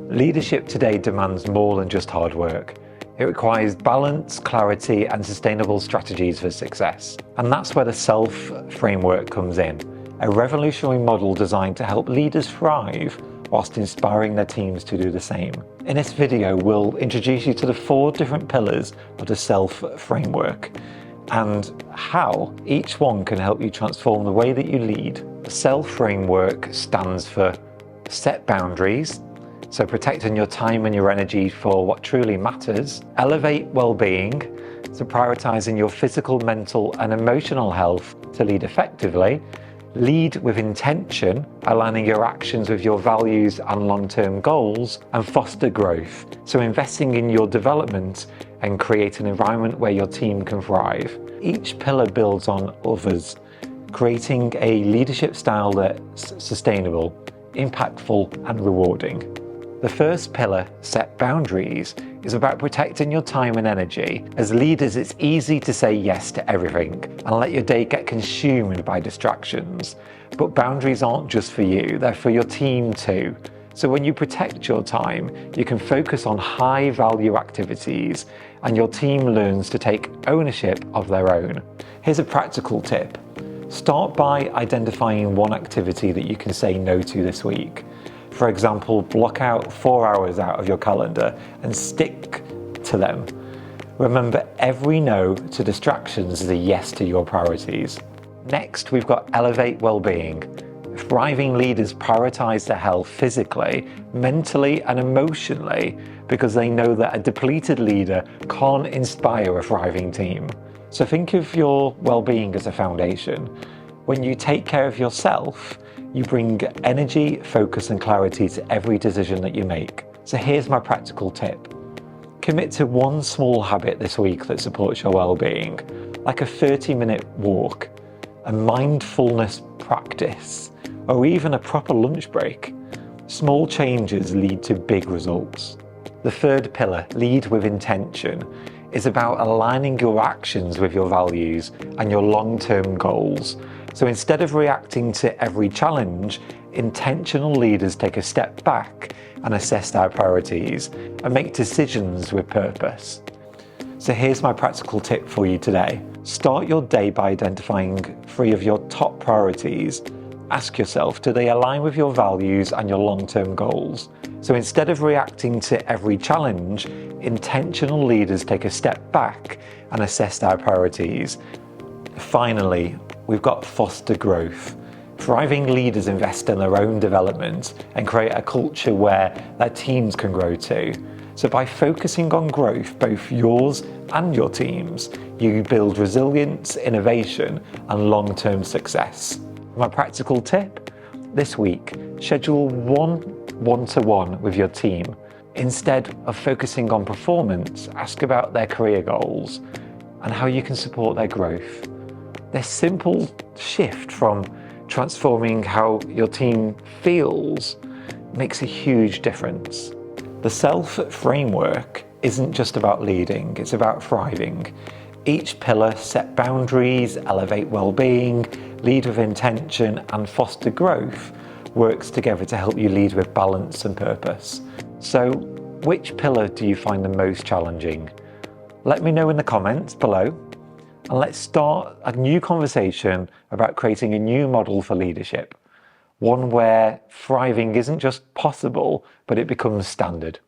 Leadership today demands more than just hard work. It requires balance, clarity, and sustainable strategies for success. And that's where the SELF framework comes in, a revolutionary model designed to help leaders thrive whilst inspiring their teams to do the same. In this video, we'll introduce you to the 4 different pillars of the SELF framework and how each one can help you transform the way that you lead. The SELF framework stands for set boundaries, so protecting your time and your energy for what truly matters. Elevate well-being, so prioritizing your physical, mental, and emotional health to lead effectively. Lead with intention, aligning your actions with your values and long-term goals. And foster growth, so investing in your development and create an environment where your team can thrive. Each pillar builds on others, creating a leadership style that's sustainable, impactful, and rewarding. The first pillar, set boundaries, is about protecting your time and energy. As leaders, it's easy to say yes to everything and let your day get consumed by distractions. But boundaries aren't just for you, they're for your team too. So when you protect your time, you can focus on high-value activities and your team learns to take ownership of their own. Here's a practical tip. Start by identifying one activity that you can say no to this week. For example, block out 4 hours out of your calendar and stick to them. Remember, every no to distractions is a yes to your priorities. Next, we've got elevate well-being. Thriving leaders prioritize their health physically, mentally, and emotionally because they know that a depleted leader can't inspire a thriving team. So think of your well-being as a foundation. When you take care of yourself, you bring energy, focus, and clarity to every decision that you make. So here's my practical tip. Commit to one small habit this week that supports your well-being, like a 30-minute walk, a mindfulness practice, or even a proper lunch break. Small changes lead to big results. The third pillar, lead with intention, is about aligning your actions with your values and your long-term goals. So instead of reacting to every challenge, intentional leaders take a step back and assess their priorities and make decisions with purpose. So here's my practical tip for you today. Start your day by identifying 3 of your top priorities. Ask yourself, do they align with your values and your long-term goals? So instead of reacting to every challenge, intentional leaders take a step back and assess their priorities. Finally, we've got foster growth. Thriving leaders invest in their own development and create a culture where their teams can grow too. So by focusing on growth, both yours and your teams, you build resilience, innovation, and long-term success. My practical tip? This week, schedule one-to-one with your team. Instead of focusing on performance, ask about their career goals and how you can support their growth. This simple shift from transforming how your team feels makes a huge difference. The SELF framework isn't just about leading, it's about thriving. Each pillar, set boundaries, elevate well-being, lead with intention, and foster growth, works together to help you lead with balance and purpose. So, which pillar do you find the most challenging? Let me know in the comments below. And let's start a new conversation about creating a new model for leadership. One where thriving isn't just possible, but it becomes standard.